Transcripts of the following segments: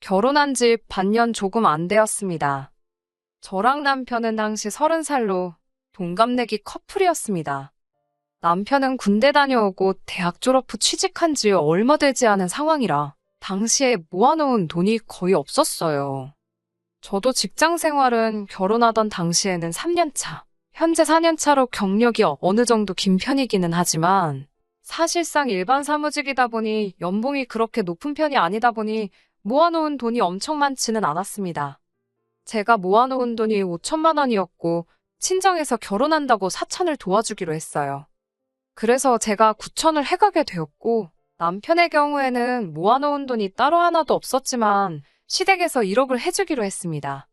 결혼한 지 반년 조금 안 되었습니다. 저랑 남편은 당시 30살로 동갑내기 커플이었습니다. 남편은 군대 다녀오고 대학 졸업 후 취직한 지 얼마 되지 않은 상황이라 당시에 모아놓은 돈이 거의 없었어요. 저도 직장 생활은 결혼하던 당시에는 3년 차, 현재 4년 차로 경력이 어느 정도 긴 편이기는 하지만 사실상 일반 사무직이다 보니 연봉이 그렇게 높은 편이 아니다 보니 모아놓은 돈이 엄청 많지는 않았습니다. 제가 모아놓은 돈이 5천만 원이었고 친정에서 결혼한다고 사촌을 도와주기로 했어요. 그래서 제가 9천을 해가게 되었고 남편의 경우에는 모아놓은 돈이 따로 하나도 없었지만 시댁에서 1억을 해주기로 했습니다.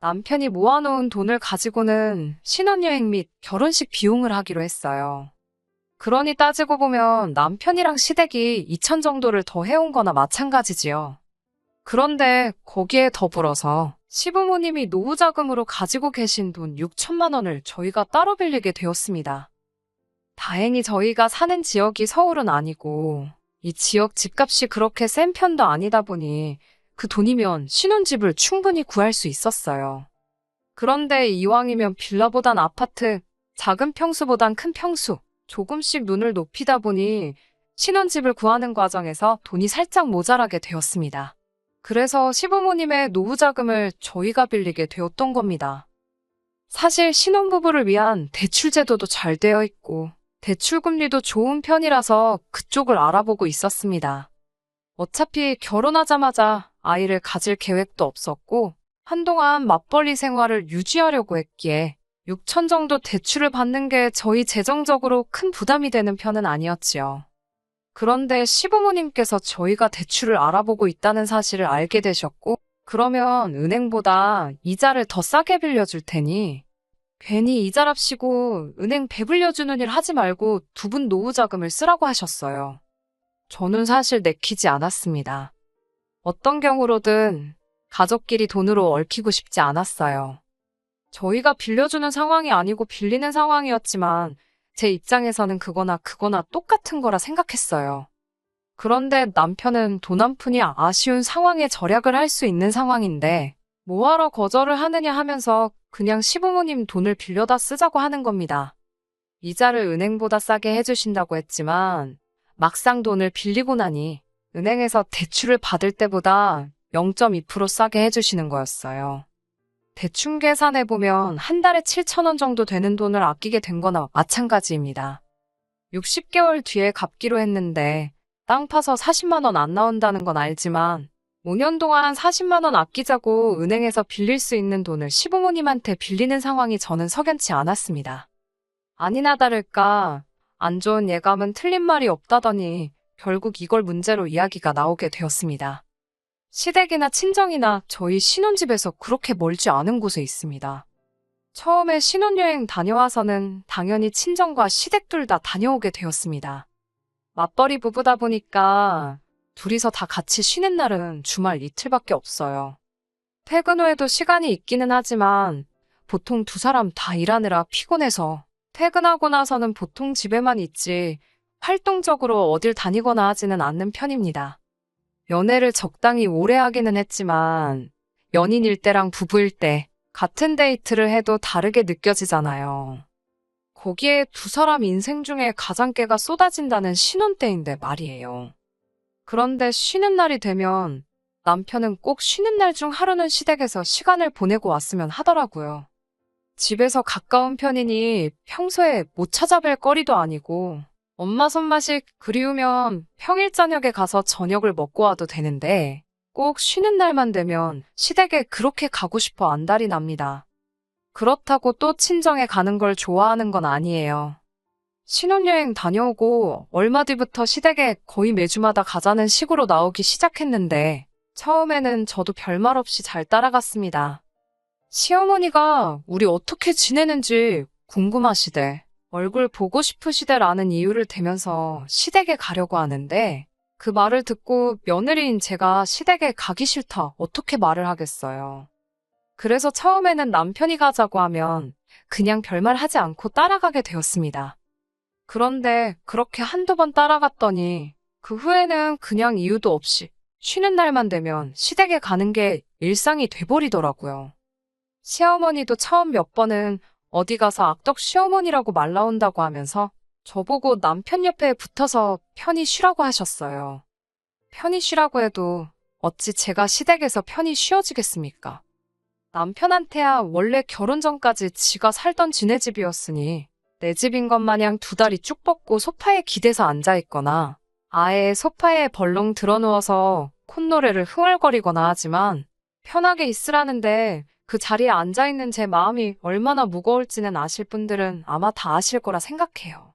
남편이 모아놓은 돈을 가지고는 신혼여행 및 결혼식 비용을 하기로 했어요. 그러니 따지고 보면 남편이랑 시댁이 2천 정도를 더 해온 거나 마찬가지지요. 그런데 거기에 더불어서 시부모님이 노후자금으로 가지고 계신 돈 6천만 원을 저희가 따로 빌리게 되었습니다. 다행히 저희가 사는 지역이 서울은 아니고 이 지역 집값이 그렇게 센 편도 아니다 보니 그 돈이면 신혼집을 충분히 구할 수 있었어요. 그런데 이왕이면 빌라보단 아파트, 작은 평수보단 큰 평수, 조금씩 눈을 높이다 보니 신혼집을 구하는 과정에서 돈이 살짝 모자라게 되었습니다. 그래서 시부모님의 노후자금을 저희가 빌리게 되었던 겁니다. 사실 신혼부부를 위한 대출 제도도 잘 되어 있고 대출 금리도 좋은 편이라서 그쪽을 알아보고 있었습니다. 어차피 결혼하자마자 아이를 가질 계획도 없었고 한동안 맞벌이 생활을 유지하려고 했기에 6천 정도 대출을 받는 게 저희 재정적으로 큰 부담이 되는 편은 아니었지요. 그런데 시부모님께서 저희가 대출을 알아보고 있다는 사실을 알게 되셨고, 그러면 은행보다 이자를 더 싸게 빌려줄 테니 괜히 이자랍시고 은행 배불려주는 일 하지 말고 두 분 노후자금을 쓰라고 하셨어요. 저는 사실 내키지 않았습니다. 어떤 경우로든 가족끼리 돈으로 얽히고 싶지 않았어요. 저희가 빌려주는 상황이 아니고 빌리는 상황이었지만 제 입장에서는 그거나 똑같은 거라 생각했어요. 그런데 남편은 돈 한 푼이 아쉬운 상황에 절약을 할 수 있는 상황인데 뭐하러 거절을 하느냐 하면서 그냥 시부모님 돈을 빌려다 쓰자고 하는 겁니다. 이자를 은행보다 싸게 해주신다고 했지만 막상 돈을 빌리고 나니 은행에서 대출을 받을 때보다 0.2% 싸게 해주시는 거였어요. 대충 계산해보면 한 달에 7천 원 정도 되는 돈을 아끼게 된 거나 마찬가지입니다. 60개월 뒤에 갚기로 했는데 땅 파서 40만 원 안 나온다는 건 알지만 5년 동안 40만 원 아끼자고 은행에서 빌릴 수 있는 돈을 시부모님한테 빌리는 상황이 저는 석연치 않았습니다. 아니나 다를까 안 좋은 예감은 틀린 말이 없다더니 결국 이걸 문제로 이야기가 나오게 되었습니다. 시댁이나 친정이나 저희 신혼집에서 그렇게 멀지 않은 곳에 있습니다. 처음에 신혼여행 다녀와서는 당연히 친정과 시댁 둘 다 다녀오게 되었습니다. 맞벌이 부부다 보니까 둘이서 다 같이 쉬는 날은 주말 이틀밖에 없어요. 퇴근 후에도 시간이 있기는 하지만 보통 두 사람 다 일하느라 피곤해서 퇴근하고 나서는 보통 집에만 있지 활동적으로 어딜 다니거나 하지는 않는 편입니다. 연애를 적당히 오래 하기는 했지만 연인일 때랑 부부일 때 같은 데이트를 해도 다르게 느껴지잖아요. 거기에 두 사람 인생 중에 가장 깨가 쏟아진다는 신혼 때인데 말이에요. 그런데 쉬는 날이 되면 남편은 꼭 쉬는 날 중 하루는 시댁에서 시간을 보내고 왔으면 하더라고요. 집에서 가까운 편이니 평소에 못 찾아뵐 거리도 아니고 엄마 손맛이 그리우면 평일 저녁에 가서 저녁을 먹고 와도 되는데 꼭 쉬는 날만 되면 시댁에 그렇게 가고 싶어 안달이 납니다. 그렇다고 또 친정에 가는 걸 좋아하는 건 아니에요. 신혼여행 다녀오고 얼마 뒤부터 시댁에 거의 매주마다 가자는 식으로 나오기 시작했는데 처음에는 저도 별말 없이 잘 따라갔습니다. 시어머니가 우리 어떻게 지내는지 궁금하시대. 얼굴 보고 싶으시대라는 이유를 대면서 시댁에 가려고 하는데 그 말을 듣고 며느리인 제가 시댁에 가기 싫다 어떻게 말을 하겠어요. 그래서 처음에는 남편이 가자고 하면 그냥 별말 하지 않고 따라가게 되었습니다. 그런데 그렇게 한두 번 따라갔더니 그 후에는 그냥 이유도 없이 쉬는 날만 되면 시댁에 가는 게 일상이 돼버리더라고요. 시어머니도 처음 몇 번은 어디 가서 악덕 시어머니라고 말 나온다고 하면서 저보고 남편 옆에 붙어서 편히 쉬라고 하셨어요. 편히 쉬라고 해도 어찌 제가 시댁에서 편히 쉬어지겠습니까? 남편한테야 원래 결혼 전까지 지가 살던 지네 집이었으니 내 집인 것 마냥 두 다리 쭉 뻗고 소파에 기대서 앉아있거나 아예 소파에 벌렁 드러누워서 콧노래를 흥얼거리거나 하지만 편하게 있으라는데 그 자리에 앉아있는 제 마음이 얼마나 무거울지는 아실 분들은 아마 다 아실 거라 생각해요.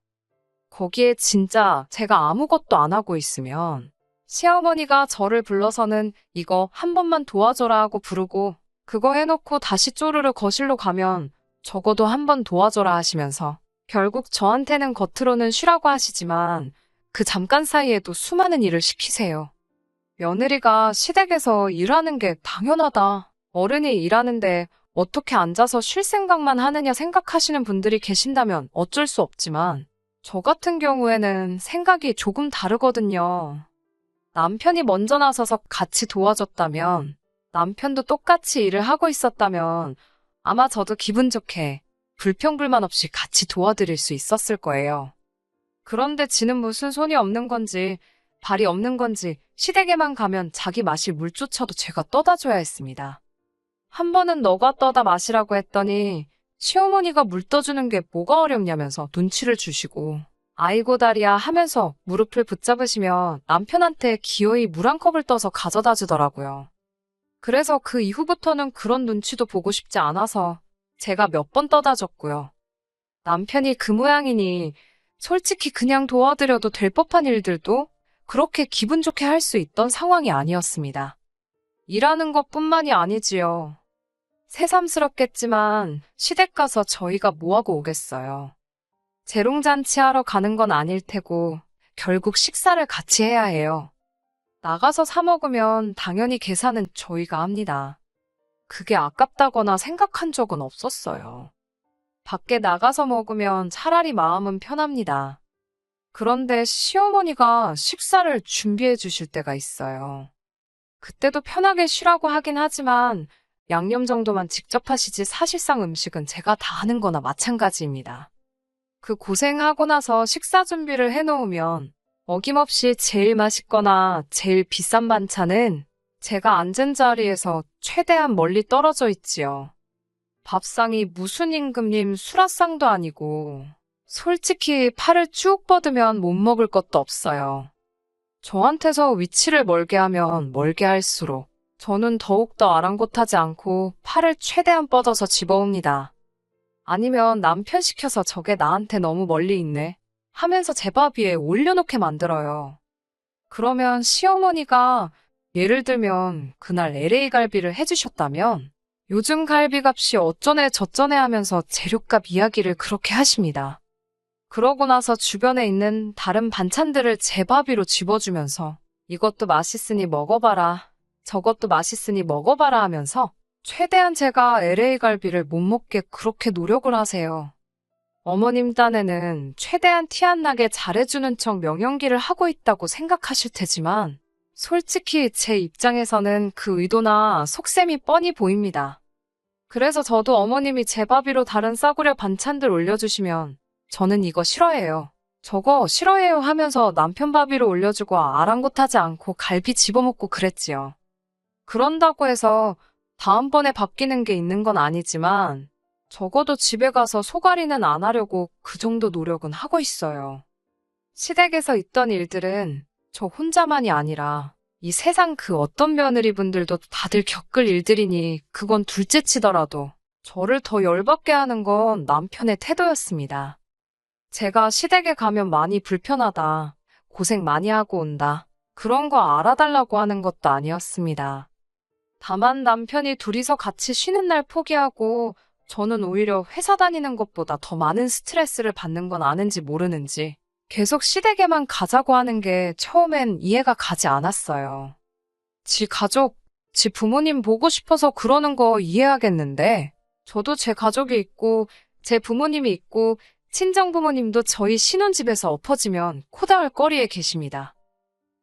거기에 진짜 제가 아무것도 안 하고 있으면 시어머니가 저를 불러서는 이거 한 번만 도와줘라 하고 부르고 그거 해놓고 다시 쪼르르 거실로 가면 적어도 한 번 도와줘라 하시면서 결국 저한테는 겉으로는 쉬라고 하시지만 그 잠깐 사이에도 수많은 일을 시키세요. 며느리가 시댁에서 일하는 게 당연하다. 어른이 일하는데 어떻게 앉아서 쉴 생각만 하느냐 생각하시는 분들이 계신다면 어쩔 수 없지만 저 같은 경우에는 생각이 조금 다르거든요. 남편이 먼저 나서서 같이 도와줬다면, 남편도 똑같이 일을 하고 있었다면 아마 저도 기분 좋게 불평불만 없이 같이 도와드릴 수 있었을 거예요. 그런데 지는 무슨 손이 없는 건지 발이 없는 건지 시댁에만 가면 자기 마실 물조차도 제가 떠다 줘야 했습니다. 한 번은 너가 떠다 마시라고 했더니 시어머니가 물 떠주는 게 뭐가 어렵냐면서 눈치를 주시고 아이고 다리야 하면서 무릎을 붙잡으시며 남편한테 기어이 물 한 컵을 떠서 가져다 주더라고요. 그래서 그 이후부터는 그런 눈치도 보고 싶지 않아서 제가 몇 번 떠다 줬고요. 남편이 그 모양이니 솔직히 그냥 도와드려도 될 법한 일들도 그렇게 기분 좋게 할 수 있던 상황이 아니었습니다. 일하는 것뿐만이 아니지요. 새삼스럽겠지만 시댁 가서 저희가 뭐하고 오겠어요. 재롱잔치 하러 가는 건 아닐 테고 결국 식사를 같이 해야 해요. 나가서 사 먹으면 당연히 계산은 저희가 합니다. 그게 아깝다거나 생각한 적은 없었어요. 밖에 나가서 먹으면 차라리 마음은 편합니다. 그런데 시어머니가 식사를 준비해 주실 때가 있어요. 그때도 편하게 쉬라고 하긴 하지만 양념 정도만 직접 하시지 사실상 음식은 제가 다 하는 거나 마찬가지입니다. 그 고생하고 나서 식사 준비를 해놓으면 어김없이 제일 맛있거나 제일 비싼 반찬은 제가 앉은 자리에서 최대한 멀리 떨어져 있지요. 밥상이 무슨 임금님 수라상도 아니고 솔직히 팔을 쭉 뻗으면 못 먹을 것도 없어요. 저한테서 위치를 멀게 하면 멀게 할수록 저는 더욱더 아랑곳하지 않고 팔을 최대한 뻗어서 집어옵니다. 아니면 남편 시켜서 저게 나한테 너무 멀리 있네 하면서 제 밥 위에 올려놓게 만들어요. 그러면 시어머니가 예를 들면 그날 LA 갈비를 해주셨다면 요즘 갈비값이 어쩌네 저쩌네 하면서 재료값 이야기를 그렇게 하십니다. 그러고 나서 주변에 있는 다른 반찬들을 제 밥 위로 집어주면서 이것도 맛있으니 먹어봐라, 저것도 맛있으니 먹어봐라 하면서 최대한 제가 LA 갈비를 못 먹게 그렇게 노력을 하세요. 어머님 딴에는 최대한 티 안 나게 잘해주는 척 명연기를 하고 있다고 생각하실 테지만 솔직히 제 입장에서는 그 의도나 속셈이 뻔히 보입니다. 그래서 저도 어머님이 제 밥 위로 다른 싸구려 반찬들 올려주시면 저는 이거 싫어해요. 저거 싫어해요 하면서 남편 밥 위로 올려주고 아랑곳하지 않고 갈비 집어먹고 그랬지요. 그런다고 해서 다음번에 바뀌는 게 있는 건 아니지만 적어도 집에 가서 소갈이는 안 하려고 그 정도 노력은 하고 있어요. 시댁에서 있던 일들은 저 혼자만이 아니라 이 세상 그 어떤 며느리분들도 다들 겪을 일들이니 그건 둘째 치더라도 저를 더 열받게 하는 건 남편의 태도였습니다. 제가 시댁에 가면 많이 불편하다, 고생 많이 하고 온다, 그런 거 알아달라고 하는 것도 아니었습니다. 다만 남편이 둘이서 같이 쉬는 날 포기하고 저는 오히려 회사 다니는 것보다 더 많은 스트레스를 받는 건 아는지 모르는지 계속 시댁에만 가자고 하는 게 처음엔 이해가 가지 않았어요. 지 가족, 지 부모님 보고 싶어서 그러는 거 이해하겠는데 저도 제 가족이 있고 제 부모님이 있고 친정부모님도 저희 신혼집에서 엎어지면 코 닿을 거리에 계십니다.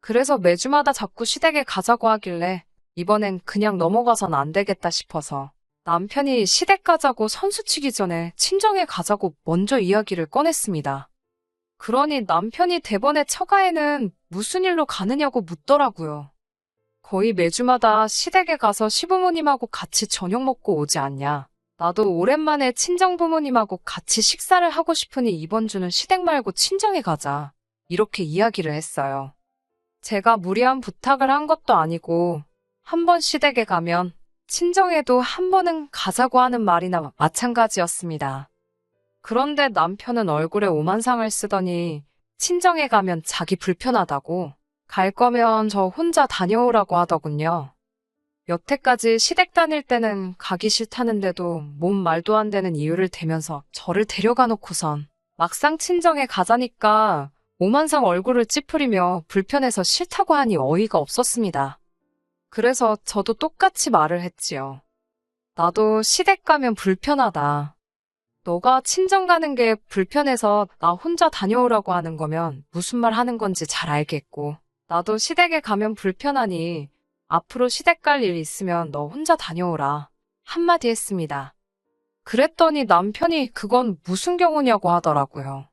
그래서 매주마다 자꾸 시댁에 가자고 하길래 이번엔 그냥 넘어가선 안 되겠다 싶어서 남편이 시댁 가자고 선수치기 전에 친정에 가자고 먼저 이야기를 꺼냈습니다. 그러니 남편이 대번에 처가에는 무슨 일로 가느냐고 묻더라고요. 거의 매주마다 시댁에 가서 시부모님하고 같이 저녁 먹고 오지 않냐. 나도 오랜만에 친정 부모님하고 같이 식사를 하고 싶으니 이번 주는 시댁 말고 친정에 가자. 이렇게 이야기를 했어요. 제가 무리한 부탁을 한 것도 아니고 한 번 시댁에 가면 친정에도 한 번은 가자고 하는 말이나 마찬가지였습니다. 그런데 남편은 얼굴에 오만상을 쓰더니 친정에 가면 자기 불편하다고 갈 거면 저 혼자 다녀오라고 하더군요. 여태까지 시댁 다닐 때는 가기 싫다는데도 몸 말도 안 되는 이유를 대면서 저를 데려가 놓고선 막상 친정에 가자니까 오만상 얼굴을 찌푸리며 불편해서 싫다고 하니 어이가 없었습니다. 그래서 저도 똑같이 말을 했지요. 나도 시댁 가면 불편하다. 너가 친정 가는 게 불편해서 나 혼자 다녀오라고 하는 거면 무슨 말 하는 건지 잘 알겠고, 나도 시댁에 가면 불편하니 앞으로 시댁 갈 일 있으면 너 혼자 다녀오라. 한마디 했습니다. 그랬더니 남편이 그건 무슨 경우냐고 하더라고요.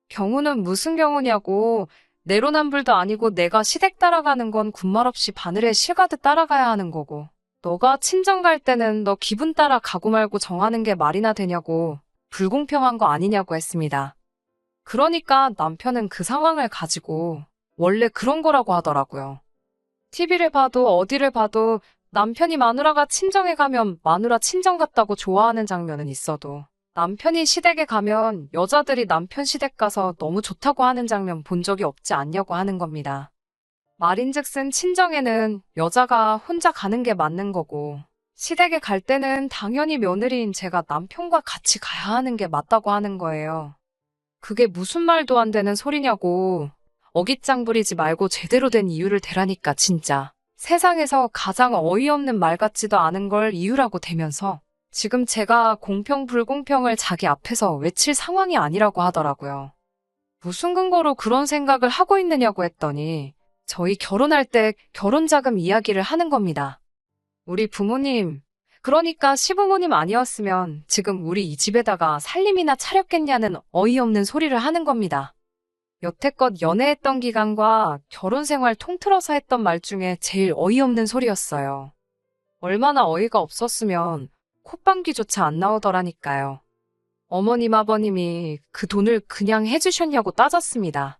경우는 무슨 경우냐고, 내로남불도 아니고 내가 시댁 따라가는 건 군말 없이 바늘에 실 가듯 따라가야 하는 거고, 너가 친정 갈 때는 너 기분 따라 가고 말고 정하는 게 말이나 되냐고, 불공평한 거 아니냐고 했습니다. 그러니까 남편은 그 상황을 가지고 원래 그런 거라고 하더라고요. TV를 봐도 어디를 봐도 남편이 마누라가 친정에 가면 마누라 친정 갔다고 좋아하는 장면은 있어도 남편이 시댁에 가면 여자들이 남편 시댁 가서 너무 좋다고 하는 장면 본 적이 없지 않냐고 하는 겁니다. 말인즉슨 친정에는 여자가 혼자 가는 게 맞는 거고, 시댁에 갈 때는 당연히 며느리인 제가 남편과 같이 가야 하는 게 맞다고 하는 거예요. 그게 무슨 말도 안 되는 소리냐고. 어깃장 부리지 말고 제대로 된 이유를 대라니까 진짜. 세상에서 가장 어이없는 말 같지도 않은 걸 이유라고 대면서 지금 제가 공평 불공평을 자기 앞에서 외칠 상황이 아니라고 하더라고요. 무슨 근거로 그런 생각을 하고 있느냐고 했더니 저희 결혼할 때 결혼자금 이야기를 하는 겁니다. 우리 부모님, 그러니까 시부모님 아니었으면 지금 우리 이 집에다가 살림이나 차렸겠냐는 어이없는 소리를 하는 겁니다. 여태껏 연애했던 기간과 결혼 생활 통틀어서 했던 말 중에 제일 어이없는 소리였어요. 얼마나 어이가 없었으면 콧방귀조차 안 나오더라니까요. 어머님 아버님이 그 돈을 그냥 해주셨냐고 따졌습니다.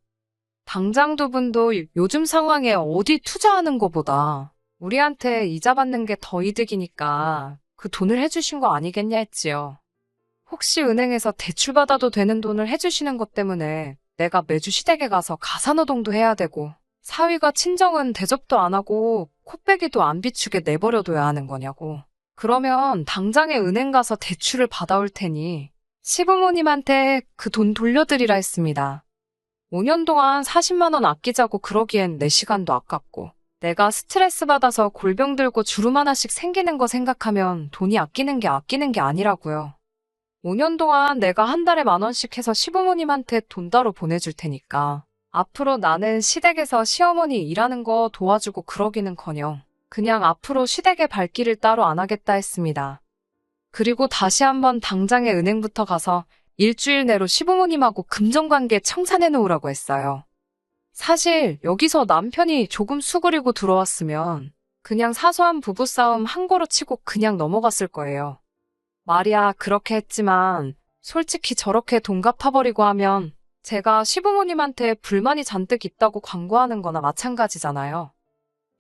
당장 두 분도 요즘 상황에 어디 투자하는 거보다 우리한테 이자 받는 게 더 이득이니까 그 돈을 해주신 거 아니겠냐 했지요. 혹시 은행에서 대출받아도 되는 돈을 해주시는 것 때문에 내가 매주 시댁에 가서 가사노동도 해야 되고 사위가 친정은 대접도 안 하고 코빼기도 안 비추게 내버려둬야 하는 거냐고. 그러면 당장에 은행 가서 대출을 받아올 테니 시부모님한테 그 돈 돌려드리라 했습니다. 5년 동안 40만 원 아끼자고 그러기엔 내 시간도 아깝고 내가 스트레스 받아서 골병 들고 주름 하나씩 생기는 거 생각하면 돈이 아끼는 게 아니라고요. 5년 동안 내가 한 달에 10,000원씩 해서 시부모님한테 돈 따로 보내줄 테니까 앞으로 나는 시댁에서 시어머니 일하는 거 도와주고 그러기는커녕 그냥 앞으로 시댁의 발길을 따로 안 하겠다 했습니다. 그리고 다시 한번 당장에 은행부터 가서 일주일 내로 시부모님하고 금전관계 청산해 놓으라고 했어요. 사실 여기서 남편이 조금 수그리고 들어왔으면 그냥 사소한 부부싸움 한 고로 치고 그냥 넘어갔을 거예요. 말이야 그렇게 했지만 솔직히 저렇게 돈 갚아버리고 하면 제가 시부모님한테 불만이 잔뜩 있다고 광고하는 거나 마찬가지잖아요.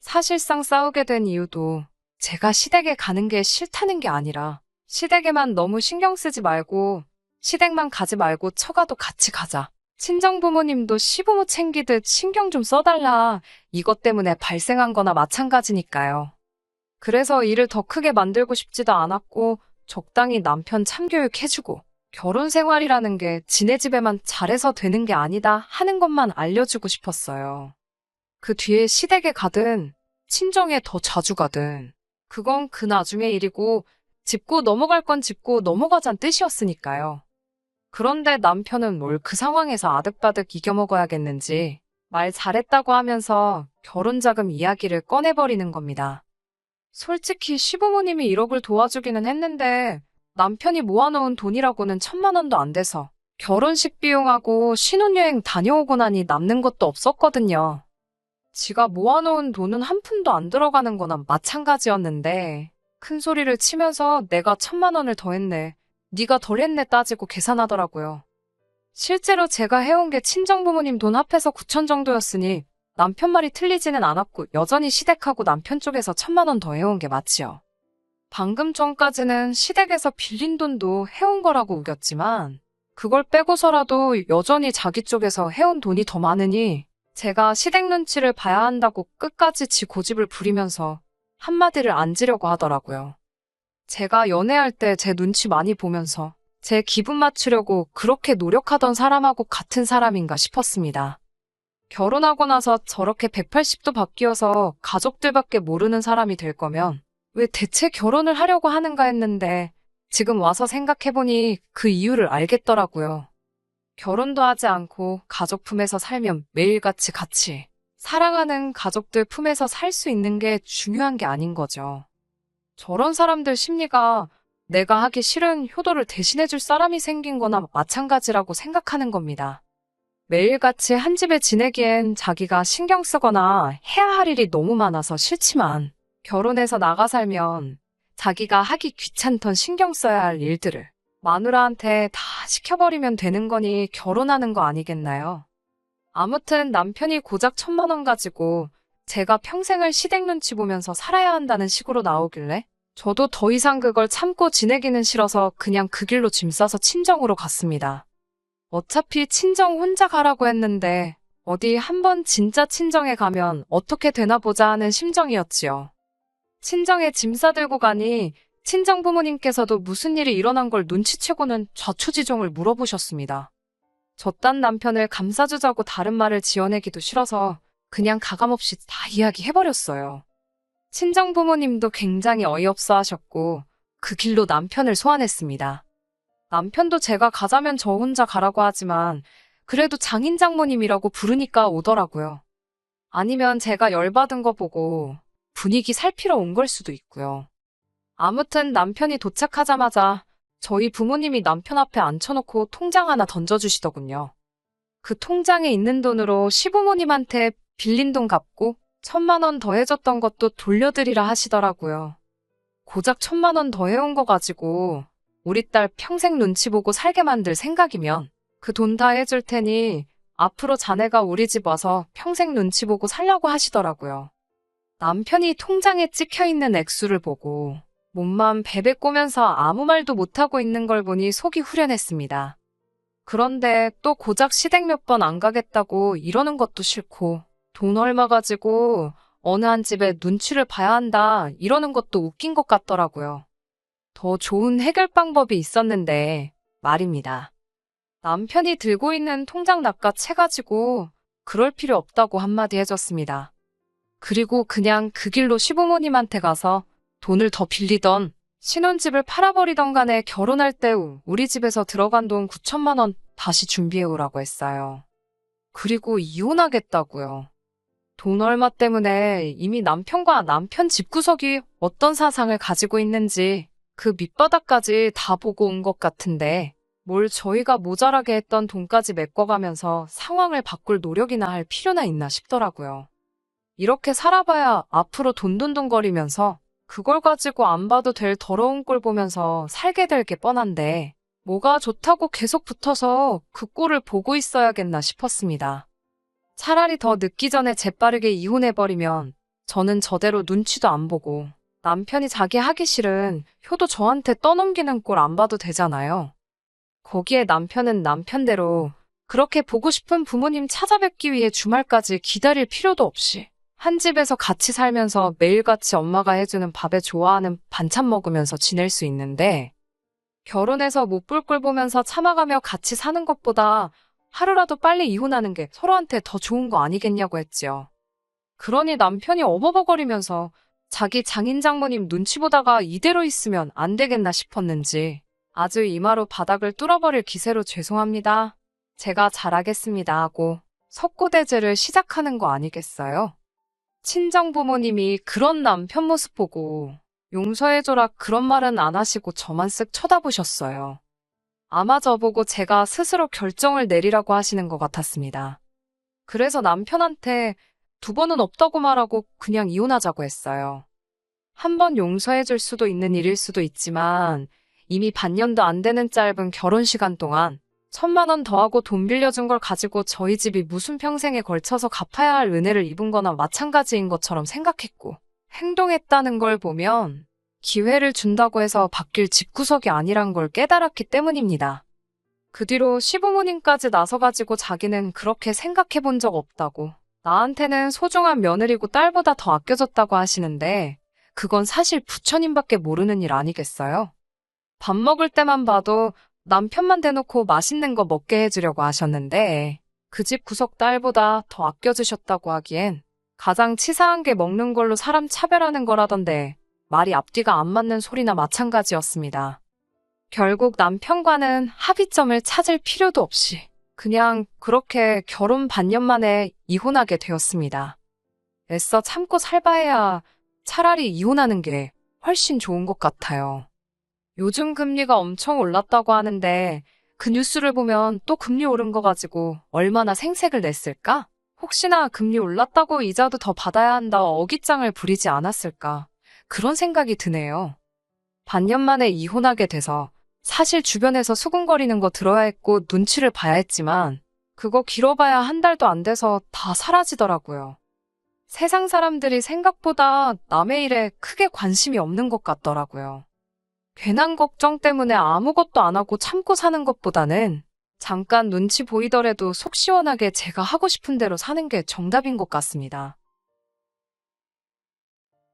사실상 싸우게 된 이유도 제가 시댁에 가는 게 싫다는 게 아니라 시댁에만 너무 신경 쓰지 말고 시댁만 가지 말고 처가도 같이 가자. 친정부모님도 시부모 챙기듯 신경 좀 써달라. 이것 때문에 발생한 거나 마찬가지니까요. 그래서 일을 더 크게 만들고 싶지도 않았고 적당히 남편 참교육해주고 결혼 생활이라는 게 지네 집에만 잘해서 되는 게 아니다 하는 것만 알려주고 싶었어요. 그 뒤에 시댁에 가든 친정에 더 자주 가든 그건 그 나중의 일이고 짚고 넘어갈 건 짚고 넘어가자는 뜻이었으니까요. 그런데 남편은 뭘 그 상황에서 아득바득 이겨먹어야겠는지 말 잘했다고 하면서 결혼자금 이야기를 꺼내버리는 겁니다. 솔직히 시부모님이 1억을 도와주기는 했는데 남편이 모아놓은 돈이라고는 1,000만 원도 안 돼서 결혼식 비용하고 신혼여행 다녀오고 나니 남는 것도 없었거든요. 지가 모아놓은 돈은 한 푼도 안 들어가는 거나 마찬가지였는데 큰 소리를 치면서 내가 1,000만 원을 더했네, 네가 덜 했네 따지고 계산하더라고요. 실제로 제가 해온 게 친정부모님 돈 합해서 9천 정도였으니 남편 말이 틀리지는 않았고 여전히 시댁하고 남편 쪽에서 1,000만 원 더 해온 게 맞지요. 방금 전까지는 시댁에서 빌린 돈도 해온 거라고 우겼지만 그걸 빼고서라도 여전히 자기 쪽에서 해온 돈이 더 많으니 제가 시댁 눈치를 봐야 한다고 끝까지 지 고집을 부리면서 한마디를 안 지려고 하더라고요. 제가 연애할 때 제 눈치 많이 보면서 제 기분 맞추려고 그렇게 노력하던 사람하고 같은 사람인가 싶었습니다. 결혼하고 나서 저렇게 180도 바뀌어서 가족들밖에 모르는 사람이 될 거면 왜 대체 결혼을 하려고 하는가 했는데 지금 와서 생각해보니 그 이유를 알겠더라고요. 결혼도 하지 않고 가족 품에서 살면 매일같이 같이 사랑하는 가족들 품에서 살 수 있는 게 중요한 게 아닌 거죠. 저런 사람들 심리가 내가 하기 싫은 효도를 대신해줄 사람이 생긴 거나 마찬가지라고 생각하는 겁니다. 매일같이 한 집에 지내기엔 자기가 신경 쓰거나 해야 할 일이 너무 많아서 싫지만 결혼해서 나가 살면 자기가 하기 귀찮던 신경 써야 할 일들을 마누라한테 다 시켜버리면 되는 거니 결혼하는 거 아니겠나요? 아무튼 남편이 고작 1,000만 원 가지고 제가 평생을 시댁 눈치 보면서 살아야 한다는 식으로 나오길래 저도 더 이상 그걸 참고 지내기는 싫어서 그냥 그 길로 짐 싸서 친정으로 갔습니다. 어차피 친정 혼자 가라고 했는데 어디 한번 진짜 친정에 가면 어떻게 되나 보자 하는 심정이었지요. 친정에 짐 싸들고 가니 친정 부모님께서도 무슨 일이 일어난 걸 눈치채고는 좌초지종을 물어보셨습니다. 저딴 남편을 감싸주자고 다른 말을 지어내기도 싫어서 그냥 가감없이 다 이야기해버렸어요. 친정 부모님도 굉장히 어이없어 하셨고 그 길로 남편을 소환했습니다. 남편도 제가 가자면 저 혼자 가라고 하지만 그래도 장인 장모님이라고 부르니까 오더라고요. 아니면 제가 열받은 거 보고 분위기 살피러 온 걸 수도 있고요. 아무튼 남편이 도착하자마자 저희 부모님이 남편 앞에 앉혀놓고 통장 하나 던져주시더군요. 그 통장에 있는 돈으로 시부모님한테 빌린 돈 갚고 1,000만 원 더해줬던 것도 돌려드리라 하시더라고요. 고작 1,000만 원 더해온 거 가지고 우리 딸 평생 눈치 보고 살게 만들 생각이면 그 돈 다 해줄 테니 앞으로 자네가 우리 집 와서 평생 눈치 보고 살라고 하시더라고요. 남편이 통장에 찍혀있는 액수를 보고 몸만 베베 꼬면서 아무 말도 못하고 있는 걸 보니 속이 후련했습니다. 그런데 또 고작 시댁 몇 번 안 가겠다고 이러는 것도 싫고 돈 얼마 가지고 어느 한 집에 눈치를 봐야 한다 이러는 것도 웃긴 것 같더라고요. 더 좋은 해결 방법이 있었는데 말입니다. 남편이 들고 있는 통장 낚아채가지고 그럴 필요 없다고 한마디 해줬습니다. 그리고 그냥 그 길로 시부모님한테 가서 돈을 더 빌리던 신혼집을 팔아버리던 간에 결혼할 때 우리 집에서 들어간 돈 9,000만 원 다시 준비해오라고 했어요. 그리고 이혼하겠다고요. 돈 얼마 때문에 이미 남편과 남편 집구석이 어떤 사상을 가지고 있는지 그 밑바닥까지 다 보고 온 것 같은데 뭘 저희가 모자라게 했던 돈까지 메꿔가면서 상황을 바꿀 노력이나 할 필요나 있나 싶더라고요. 이렇게 살아봐야 앞으로 돈돈돈거리면서 그걸 가지고 안 봐도 될 더러운 꼴 보면서 살게 될 게 뻔한데 뭐가 좋다고 계속 붙어서 그 꼴을 보고 있어야겠나 싶었습니다. 차라리 더 늦기 전에 재빠르게 이혼해버리면 저는 저대로 눈치도 안 보고 남편이 자기 하기 싫은 효도 저한테 떠넘기는 꼴 안 봐도 되잖아요. 거기에 남편은 남편대로 그렇게 보고 싶은 부모님 찾아뵙기 위해 주말까지 기다릴 필요도 없이 한 집에서 같이 살면서 매일같이 엄마가 해주는 밥에 좋아하는 반찬 먹으면서 지낼 수 있는데 결혼해서 못 볼 꼴 보면서 참아가며 같이 사는 것보다 하루라도 빨리 이혼하는 게 서로한테 더 좋은 거 아니겠냐고 했지요. 그러니 남편이 어버버거리면서 자기 장인 장모님 눈치 보다가 이대로 있으면 안 되겠나 싶었는지 아주 이마로 바닥을 뚫어버릴 기세로 죄송합니다. 제가 잘하겠습니다 하고 석고대죄를 시작하는 거 아니겠어요? 친정 부모님이 그런 남편 모습 보고 용서해줘라 그런 말은 안 하시고 저만 쓱 쳐다보셨어요. 아마 저보고 제가 스스로 결정을 내리라고 하시는 것 같았습니다. 그래서 남편한테 두 번은 없다고 말하고 그냥 이혼하자고 했어요. 한 번 용서해줄 수도 있는 일일 수도 있지만 이미 반년도 안 되는 짧은 결혼 시간 동안 1,000만 원 더하고 돈 빌려준 걸 가지고 저희 집이 무슨 평생에 걸쳐서 갚아야 할 은혜를 입은 거나 마찬가지인 것처럼 생각했고 행동했다는 걸 보면 기회를 준다고 해서 바뀔 집구석이 아니란 걸 깨달았기 때문입니다. 그 뒤로 시부모님까지 나서가지고 자기는 그렇게 생각해 본 적 없다고, 나한테는 소중한 며느리고 딸보다 더 아껴줬다고 하시는데 그건 사실 부처님밖에 모르는 일 아니겠어요? 밥 먹을 때만 봐도 남편만 대놓고 맛있는 거 먹게 해주려고 하셨는데 그 집 구석 딸보다 더 아껴주셨다고 하기엔 가장 치사한 게 먹는 걸로 사람 차별하는 거라던데 말이 앞뒤가 안 맞는 소리나 마찬가지였습니다. 결국 남편과는 합의점을 찾을 필요도 없이 그냥 그렇게 결혼 반년 만에 이혼하게 되었습니다. 애써 참고 살바해야 차라리 이혼하는 게 훨씬 좋은 것 같아요. 요즘 금리가 엄청 올랐다고 하는데 그 뉴스를 보면 또 금리 오른 거 가지고 얼마나 생색을 냈을까? 혹시나 금리 올랐다고 이자도 더 받아야 한다 어깃장을 부리지 않았을까? 그런 생각이 드네요. 반년 만에 이혼하게 돼서 사실 주변에서 수군거리는 거 들어야 했고 눈치를 봐야 했지만 그거 길어봐야 한 달도 안 돼서 다 사라지더라고요. 세상 사람들이 생각보다 남의 일에 크게 관심이 없는 것 같더라고요. 괜한 걱정 때문에 아무것도 안 하고 참고 사는 것보다는 잠깐 눈치 보이더라도 속 시원하게 제가 하고 싶은 대로 사는 게 정답인 것 같습니다.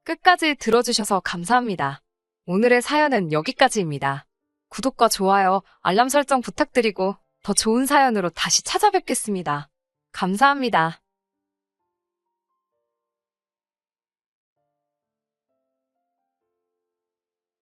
끝까지 들어주셔서 감사합니다. 오늘의 사연은 여기까지입니다. 구독과 좋아요, 알람 설정 부탁드리고 더 좋은 사연으로 다시 찾아뵙겠습니다. 감사합니다.